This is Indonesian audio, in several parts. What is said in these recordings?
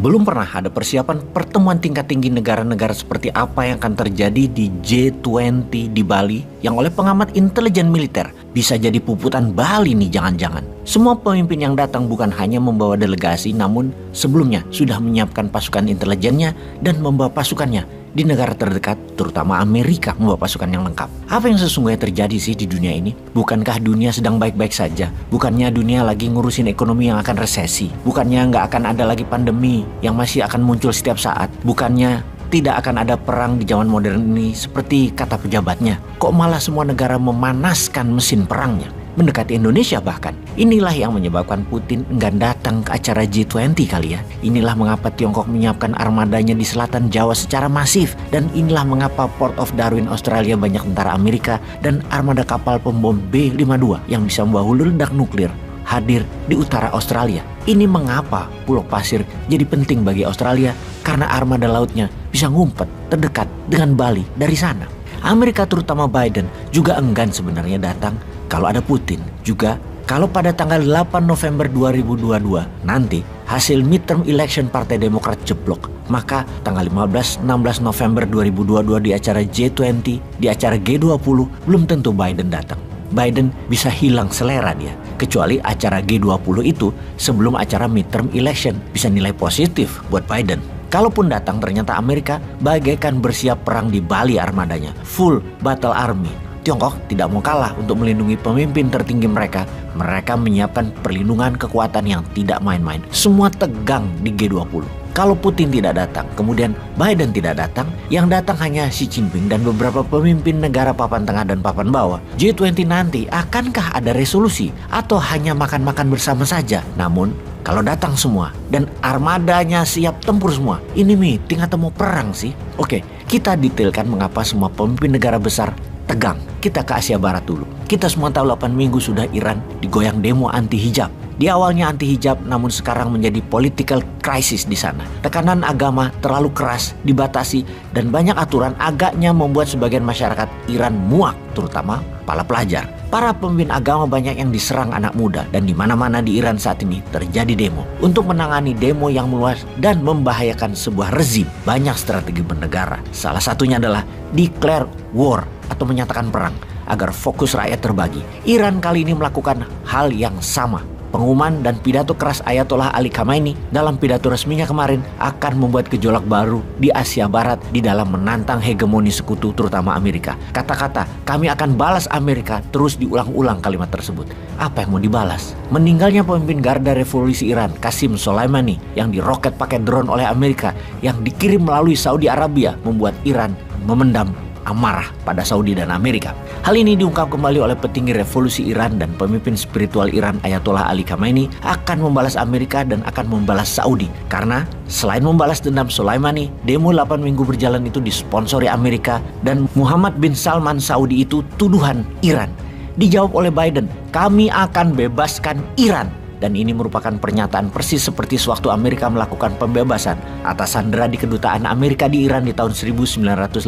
Belum pernah ada persiapan pertemuan tingkat tinggi negara-negara seperti apa yang akan terjadi di G20 di Bali yang oleh pengamat intelijen militer bisa jadi puputan Bali nih jangan-jangan. Semua pemimpin yang datang bukan hanya membawa delegasi namun sebelumnya sudah menyiapkan pasukan intelijennya dan membawa pasukannya di negara terdekat, terutama Amerika membawa pasukan yang lengkap. Apa yang sesungguhnya terjadi sih di dunia ini? Bukankah dunia sedang baik-baik saja? Bukannya dunia lagi ngurusin ekonomi yang akan resesi? Bukannya nggak akan ada lagi pandemi yang masih akan muncul setiap saat? Bukannya tidak akan ada perang di zaman modern ini seperti kata pejabatnya? Kok malah semua negara memanaskan mesin perangnya? Mendekati Indonesia bahkan. Inilah yang menyebabkan Putin enggan datang ke acara G20 kali ya. Inilah mengapa Tiongkok menyiapkan armadanya di selatan Jawa secara masif. Dan inilah mengapa Port of Darwin, Australia banyak tentara Amerika dan armada kapal pembom B-52 yang bisa membawa hulu ledak nuklir hadir di utara Australia. Ini mengapa Pulau Pasir jadi penting bagi Australia karena armada lautnya bisa ngumpet terdekat dengan Bali dari sana. Amerika terutama Biden juga enggan sebenarnya datang kalau ada Putin. Juga kalau pada tanggal 8 November 2022 nanti hasil midterm election Partai Demokrat jeblok, maka tanggal 15-16 November 2022 di acara G20, di acara G20 belum tentu Biden datang. Biden bisa hilang selera dia. Kecuali acara G20 itu sebelum acara midterm election bisa nilai positif buat Biden. Kalaupun datang ternyata Amerika bagaikan bersiap perang di Bali armadanya. Full battle army. Tiongkok tidak mau kalah untuk melindungi pemimpin tertinggi mereka. Mereka menyiapkan perlindungan kekuatan yang tidak main-main. Semua tegang di G20. Kalau Putin tidak datang, kemudian Biden tidak datang, yang datang hanya Xi Jinping dan beberapa pemimpin negara papan tengah dan papan bawah. G20 nanti akankah ada resolusi atau hanya makan-makan bersama saja? Namun, kalau datang semua dan armadanya siap tempur semua, ini meeting atau mau perang sih? Oke, kita detailkan mengapa semua pemimpin negara besar tegang. Kita ke Asia Barat dulu. Kita semua tahu 8 minggu sudah Iran digoyang demo anti-hijab. Di awalnya anti-hijab namun sekarang menjadi political crisis di sana. Tekanan agama terlalu keras, dibatasi, dan banyak aturan agaknya membuat sebagian masyarakat Iran muak, terutama para pelajar. Para pemimpin agama banyak yang diserang anak muda dan di mana-mana di Iran saat ini terjadi demo. Untuk menangani demo yang meluas dan membahayakan sebuah rezim, banyak strategi bernegara. Salah satunya adalah declare war atau menyatakan perang agar fokus rakyat terbagi. Iran kali ini melakukan hal yang sama. Pengumuman dan pidato keras Ayatollah Ali Khamenei dalam pidato resminya kemarin akan membuat gejolak baru di Asia Barat di dalam menantang hegemoni sekutu terutama Amerika. Kata-kata kami akan balas Amerika terus diulang-ulang kalimat tersebut. Apa yang mau dibalas? Meninggalnya pemimpin Garda Revolusi Iran Qasem Soleimani yang diroket pakai drone oleh Amerika yang dikirim melalui Saudi Arabia membuat Iran memendam amarah pada Saudi dan Amerika. Hal ini diungkap kembali oleh petinggi revolusi Iran dan pemimpin spiritual Iran Ayatollah Ali Khamenei akan membalas Amerika dan akan membalas Saudi. Karena selain membalas dendam Soleimani, demo 8 minggu berjalan itu disponsori Amerika dan Muhammad bin Salman Saudi itu tuduhan Iran. Dijawab oleh Biden, kami akan bebaskan Iran. Dan ini merupakan pernyataan persis seperti sewaktu Amerika melakukan pembebasan atas sandera di kedutaan Amerika di Iran di tahun 1981.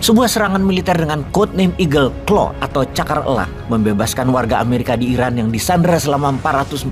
Sebuah serangan militer dengan codename Eagle Claw atau cakar elang membebaskan warga Amerika di Iran yang disandera selama 444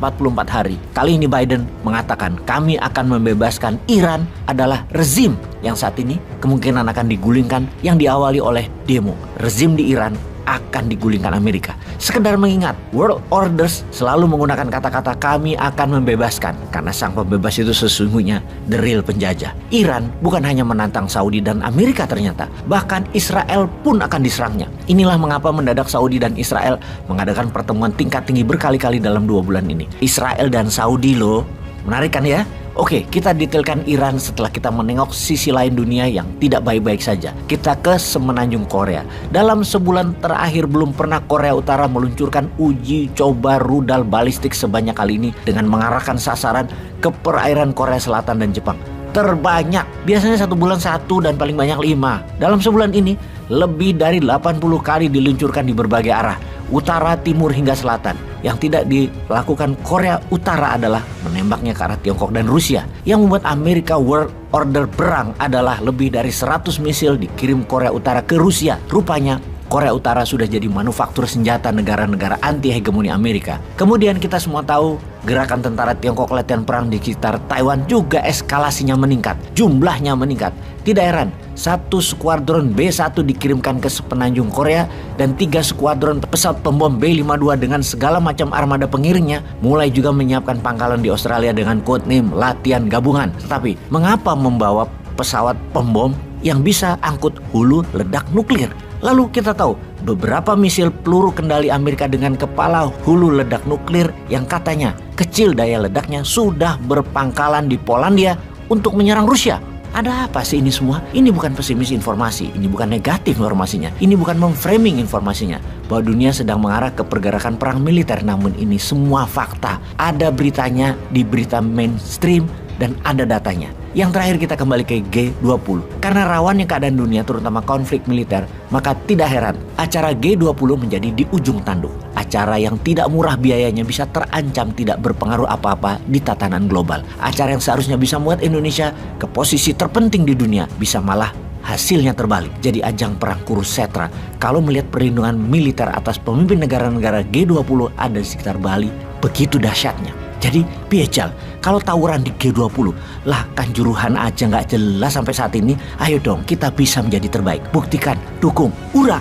hari. Kali ini Biden mengatakan kami akan membebaskan Iran adalah rezim yang saat ini kemungkinan akan digulingkan yang diawali oleh demo. Rezim di Iran akan digulingkan Amerika. Sekedar mengingat, world orders selalu menggunakan kata-kata kami akan membebaskan karena sang pembebas itu sesungguhnya the real penjajah. Iran bukan hanya menantang Saudi dan Amerika ternyata, bahkan Israel pun akan diserangnya. Inilah mengapa mendadak Saudi dan Israel mengadakan pertemuan tingkat tinggi berkali-kali dalam 2 bulan ini. Israel dan Saudi loh, menarik kan ya? Oke, kita detailkan Iran setelah kita menengok sisi lain dunia yang tidak baik-baik saja. Kita ke semenanjung Korea. Dalam sebulan terakhir belum pernah Korea Utara meluncurkan uji coba rudal balistik sebanyak kali ini dengan mengarahkan sasaran ke perairan Korea Selatan dan Jepang. Terbanyak, biasanya 1 bulan 1 dan paling banyak 5. Dalam sebulan ini, lebih dari 80 kali diluncurkan di berbagai arah. Utara, timur hingga selatan. Yang tidak dilakukan Korea Utara adalah menembaknya ke arah Tiongkok dan Rusia. Yang membuat Amerika World Order perang adalah lebih dari 100 misil dikirim Korea Utara ke Rusia. Rupanya Korea Utara sudah jadi manufaktur senjata negara-negara anti-hegemoni Amerika. Kemudian kita semua tahu gerakan tentara Tiongkok latihan perang di sekitar Taiwan juga eskalasinya meningkat, jumlahnya meningkat. Tidak heran, 1 skuadron B-1 dikirimkan ke sepenanjung Korea dan 3 skuadron pesawat pembom B-52 dengan segala macam armada pengiringnya mulai juga menyiapkan pangkalan di Australia dengan codename latihan gabungan. Tetapi mengapa membawa pesawat pembom yang bisa angkut hulu ledak nuklir? Lalu kita tahu beberapa misil peluru kendali Amerika dengan kepala hulu ledak nuklir yang katanya kecil daya ledaknya sudah berpangkalan di Polandia untuk menyerang Rusia. Ada apa sih ini semua? Ini bukan pesimis informasi, ini bukan negatif informasinya, ini bukan memframing informasinya bahwa dunia sedang mengarah ke pergerakan perang militer, namun ini semua fakta. Ada beritanya di berita mainstream dan ada datanya. Yang terakhir kita kembali ke G20. Karena rawannya keadaan dunia terutama konflik militer, maka tidak heran acara G20 menjadi di ujung tanduk. Acara yang tidak murah biayanya bisa terancam tidak berpengaruh apa-apa di tatanan global. Acara yang seharusnya bisa membuat Indonesia ke posisi terpenting di dunia bisa malah hasilnya terbalik. Jadi ajang perang Kurusetra kalau melihat perlindungan militer atas pemimpin negara-negara G20 ada di sekitar Bali, begitu dahsyatnya. Jadi piejal, kalau tawuran di G20 lah Kanjuruhan aja nggak jelas sampai saat ini. Ayo dong kita bisa menjadi terbaik. Buktikan, dukung, hurra!